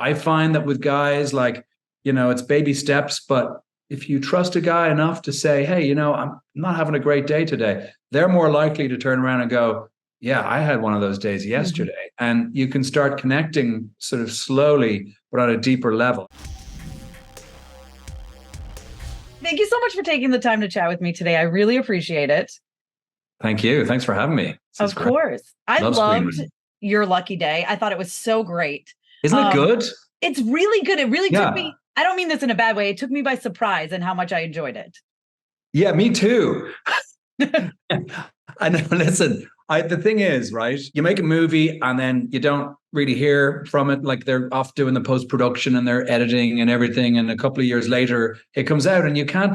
I find that with guys, like, it's baby steps, but if you trust a guy enough to say, hey, I'm not having a great day today, they're more likely to turn around and go, yeah, I had one of those days yesterday. Mm-hmm. And you can start connecting sort of slowly, but on a deeper level. Thank you so much for taking the time to chat with me today. I really appreciate it. Thank you. Thanks for having me. Of course. I loved your lucky day. I thought it was so great. Isn't it good? It's really good. It really took me, I don't mean this in a bad way. It took me by surprise and how much I enjoyed it. Yeah, me too. I know. Listen, the thing is, right, you make a movie and then you don't really hear from it. Like, they're off doing the post-production and they're editing and everything. And a couple of years later, it comes out and you can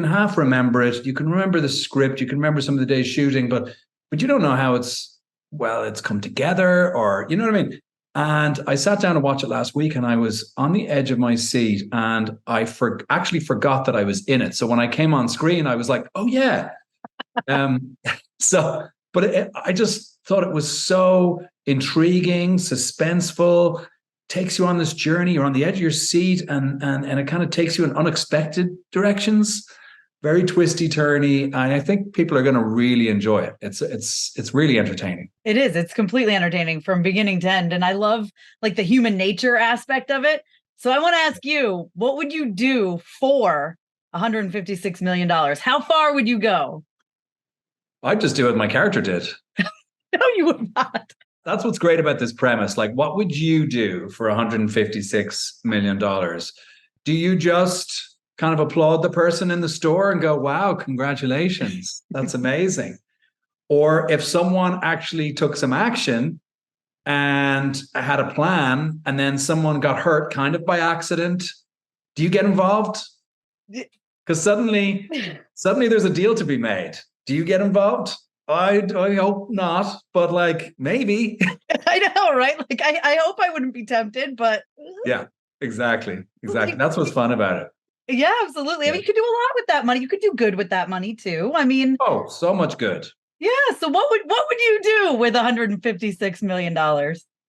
half remember it. You can remember the script. You can remember some of the days shooting, but you don't know how it's come together, or, you know what I mean? And I sat down to watch it last week and I was on the edge of my seat and I actually forgot that I was in it. So when I came on screen, I was like, oh yeah. I just thought it was so intriguing, suspenseful, takes you on this journey. You're on the edge of your seat and it kind of takes you in unexpected directions. Very twisty, turny, and I think people are going to really enjoy it. It's really entertaining. It is. It's completely entertaining from beginning to end, and I love like the human nature aspect of it. So I want to ask you, what would you do for $156 million? How far would you go? I'd just do what my character did. No, you would not. That's what's great about this premise. Like, what would you do for $156 million? Do you just kind of applaud the person in the store and go, wow, congratulations, that's amazing? Or if someone actually took some action and had a plan and then someone got hurt kind of by accident, do you get involved? Because suddenly there's a deal to be made. Do you get involved? I hope not, but like, maybe. I know, right? Like, I hope I wouldn't be tempted, but. Yeah, exactly. That's what's fun about it. Yeah, absolutely. Yeah. I mean, you could do a lot with that money. You could do good with that money too. I mean, so much good. Yeah. So what would you do with $156 million?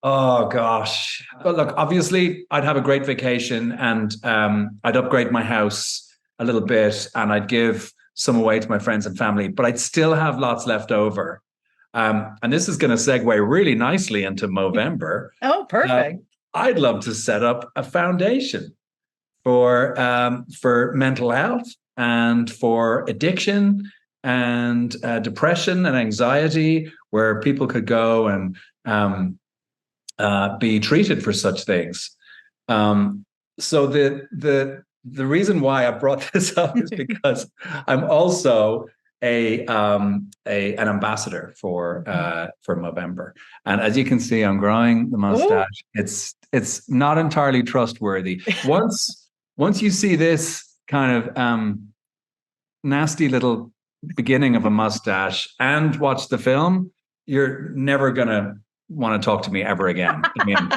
Oh gosh. But look, obviously I'd have a great vacation and I'd upgrade my house a little bit and I'd give some away to my friends and family, but I'd still have lots left over. And this is going to segue really nicely into Movember. Oh, perfect. I'd love to set up a foundation for mental health and for addiction and depression and anxiety, where people could go and be treated for such things. So the reason why I brought this up is because I'm also an ambassador for Movember, and as you can see, I'm growing the mustache. Ooh. It's not entirely trustworthy. Once you see this kind of nasty little beginning of a mustache and watch the film, you're never gonna want to talk to me ever again. I mean,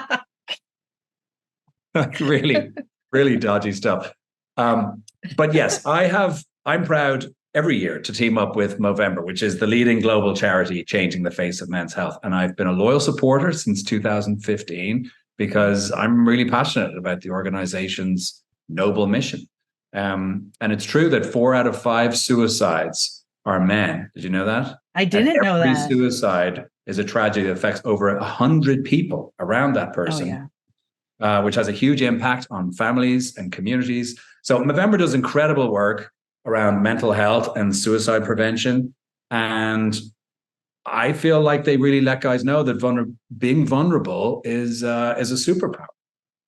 really dodgy stuff. But yes, I'm proud every year to team up with Movember, which is the leading global charity changing the face of men's health. And I've been a loyal supporter since 2015 because I'm really passionate about the organization's noble mission. And it's true that 4 out of 5 suicides are men. Did you know that? I didn't know that. Every suicide is a tragedy that affects over 100 people around that person. Oh, yeah. Which has a huge impact on families and communities. So Movember does incredible work around mental health and suicide prevention. And I feel like they really let guys know that being vulnerable is a superpower.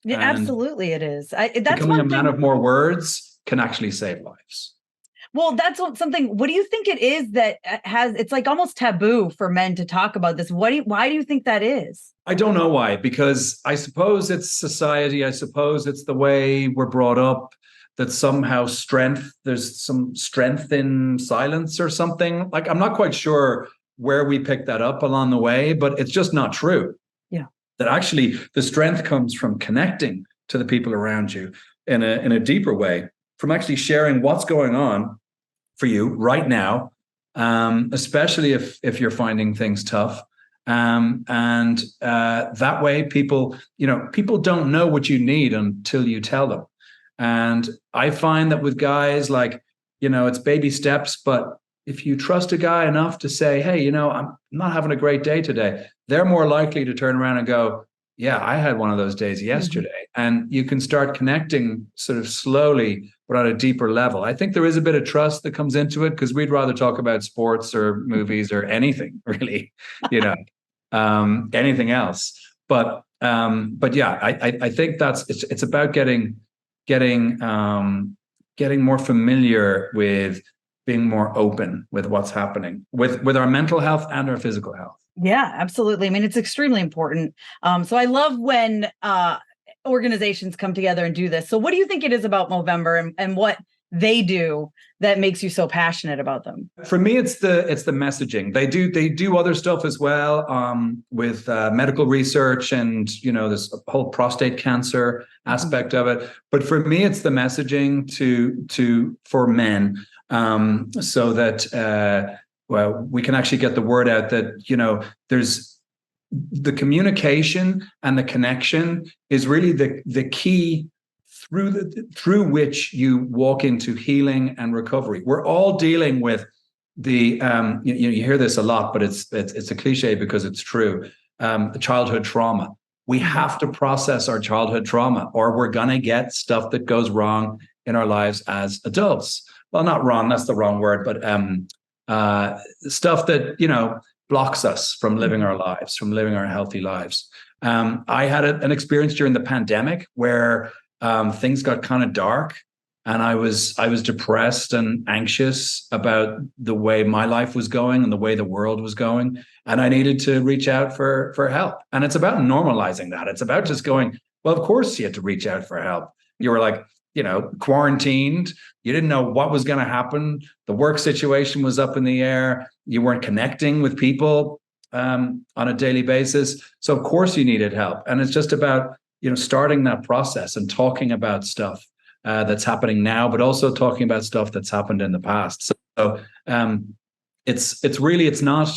Yeah, and absolutely it is. That's becoming a man of more words can actually save lives. Well, that's something. What do you think it is that it's like almost taboo for men to talk about this? Why do you think that is? I don't know why, because I suppose it's society. I suppose it's the way we're brought up, that somehow there's some strength in silence or something. Like, I'm not quite sure where we picked that up along the way, but it's just not true. Yeah. That actually the strength comes from connecting to the people around you in a deeper way, from actually sharing what's going on for you right now, especially if you're finding things tough, And that way people don't know what you need until you tell them. And I find that with guys, like, it's baby steps, but if you trust a guy enough to say, hey, I'm not having a great day today, they're more likely to turn around and go, yeah, I had one of those days yesterday. Mm-hmm. And you can start connecting sort of slowly, but on a deeper level. I think there is a bit of trust that comes into it, because we'd rather talk about sports or movies or anything, really, anything else. But yeah, I think it's about getting more familiar with being more open with what's happening with our mental health and our physical health. Yeah, absolutely. I mean, it's extremely important. So I love when organizations come together and do this. So what do you think it is about Movember and what they do that makes you so passionate about them? For me, it's the messaging. They do other stuff as well, with medical research and this whole prostate cancer aspect of it. But for me, it's the messaging for men, so that we can actually get the word out that there's the communication and the connection is really the key through which you walk into healing and recovery. We're all dealing with the you hear this a lot, but it's a cliche because it's true. Childhood trauma. We have to process our childhood trauma, or we're gonna get stuff that goes wrong in our lives as adults. Well, not wrong, that's the wrong word, but stuff that blocks us from living our lives, from living our healthy lives. I had an experience during the pandemic where things got kind of dark, and I was depressed and anxious about the way my life was going and the way the world was going, and I needed to reach out for help. And it's about normalizing that. It's about just going, well, of course you had to reach out for help. You were like, quarantined. You didn't know what was going to happen. The work situation was up in the air. You weren't connecting with people on a daily basis. So of course you needed help. And it's just about starting that process and talking about stuff that's happening now, but also talking about stuff that's happened in the past. So it's not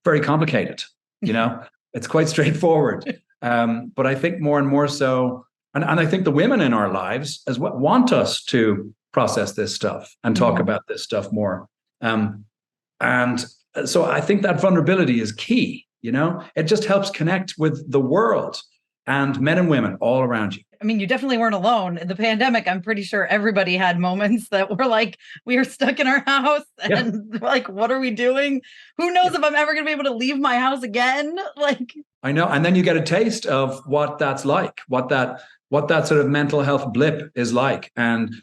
very complicated. It's quite straightforward. But I think more and more so, and I think the women in our lives as well want us to process this stuff and talk about this stuff more. And so I think that vulnerability is key. It just helps connect with the world and men and women all around you. I mean, you definitely weren't alone. In the pandemic, I'm pretty sure everybody had moments that were like, we are stuck in our house and like, what are we doing? Who knows if I'm ever going to be able to leave my house again? Like, I know. And then you get a taste of what that's like, what that sort of mental health blip is like. And,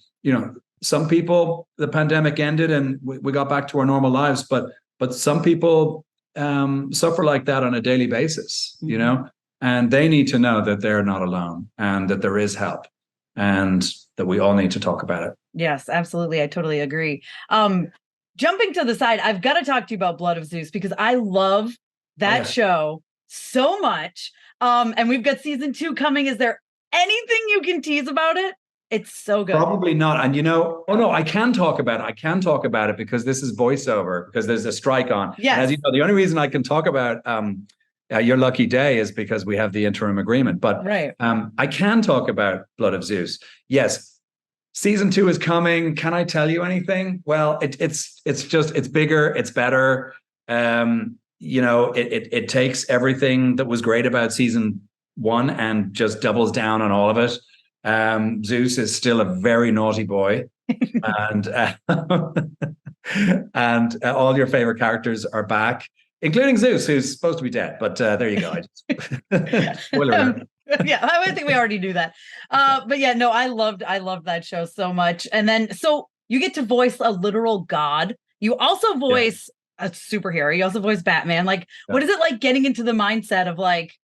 some people, the pandemic ended and we got back to our normal lives, but some people suffer like that on a daily basis, and they need to know that they're not alone and that there is help and that we all need to talk about it. Yes, absolutely. I totally agree. Jumping to the side, I've got to talk to you about Blood of Zeus because I love that show so much. And we've got season 2 coming. Is there anything you can tease about it? It's so good. Probably not. And I can talk about it. I can talk about it because this is voiceover, because there's a strike on. Yes. As you know, the only reason I can talk about Your Lucky Day is because we have the interim agreement. But right. I can talk about Blood of Zeus. Yes. Season 2 is coming. Can I tell you anything? Well, it's bigger, it's better. It takes everything that was great about season 1 and just doubles down on all of it. Zeus is still a very naughty boy, and all your favorite characters are back, including Zeus, who's supposed to be dead. But there you go. Spoiler alert. Yeah, I think we already knew that. But yeah, no, I loved that show so much. And then so you get to voice a literal god. You also voice a superhero. You also voice Batman. Like, what is it like getting into the mindset of like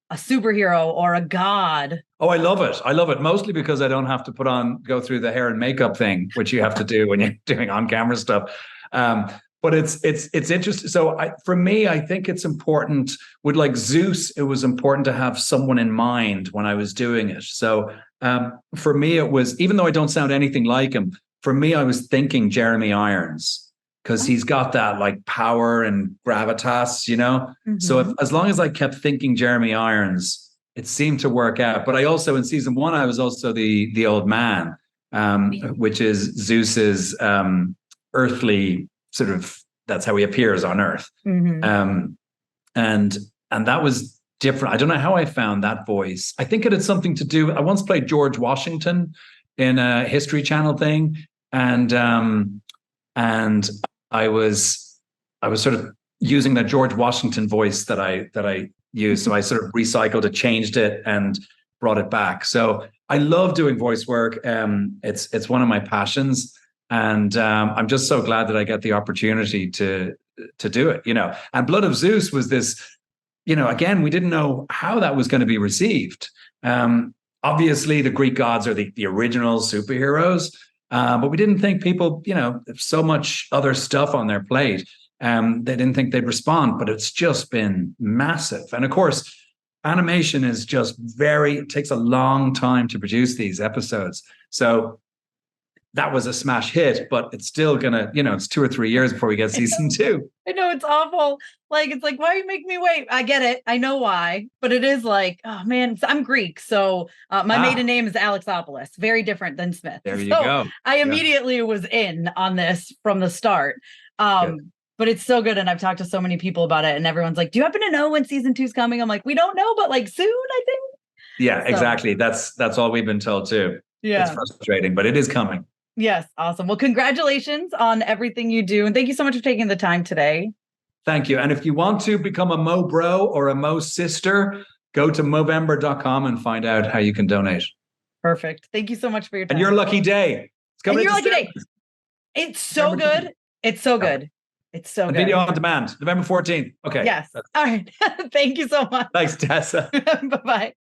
a superhero or a god? Oh, I love it. Mostly because I don't have to go through the hair and makeup thing, which you have to do when you're doing on-camera stuff. But it's interesting. So for me, I think it's important with like Zeus. It was important to have someone in mind when I was doing it. So for me, it was, even though I don't sound anything like him, for me, I was thinking Jeremy Irons. because he's got that like power and gravitas, you know. So Mhm. as long as I kept thinking Jeremy Irons, it seemed to work out. But I also, in season one, I was also the old man, which is Zeus's earthly sort of, that's how he appears on Earth. Mhm. Um, and that was different. I don't know how I found that voice. I think it had something to do. I once played George Washington in a History Channel thing, and and I was sort of using that George Washington voice that I used. So I sort of recycled it, changed it, and brought it back. So I love doing voice work. It's one of my passions, and I'm just so glad that I get the opportunity to do it. You know, and Blood of Zeus was this. You know, again, we didn't know how that was going to be received. Obviously, the Greek gods are the original superheroes, but we didn't think people, you know, so much other stuff on their plate. They didn't think they'd respond, but it's just been massive. And of course, animation is just it takes a long time to produce these episodes. So that was a smash hit, but it's still gonna, you know, it's 2 or 3 years before we get season 2. I know it's awful. Like, it's like, why you make me wait? I get it. I know why, but it is like, oh man, I'm Greek. So my maiden name is Alexopoulos, very different than Smith. There you so go. I immediately was in on this from the start. But it's so good. And I've talked to so many people about it, and everyone's like, do you happen to know when season 2 is coming? I'm like, we don't know, but like soon, I think. Yeah, so, exactly. That's all we've been told too. Yeah. It's frustrating, but it is coming. Yes. Awesome. Well, congratulations on everything you do. And thank you so much for taking the time today. Thank you. And if you want to become a Mo bro or a Mo sister, go to Movember.com and find out how you can donate. Perfect. Thank you so much for your time. And your lucky day. It's coming. And your lucky day. It's so good. It's so good. It's so good. Video on demand, November 14th. Okay. Yes. All right. Thank you so much. Thanks, Tessa. Bye-bye.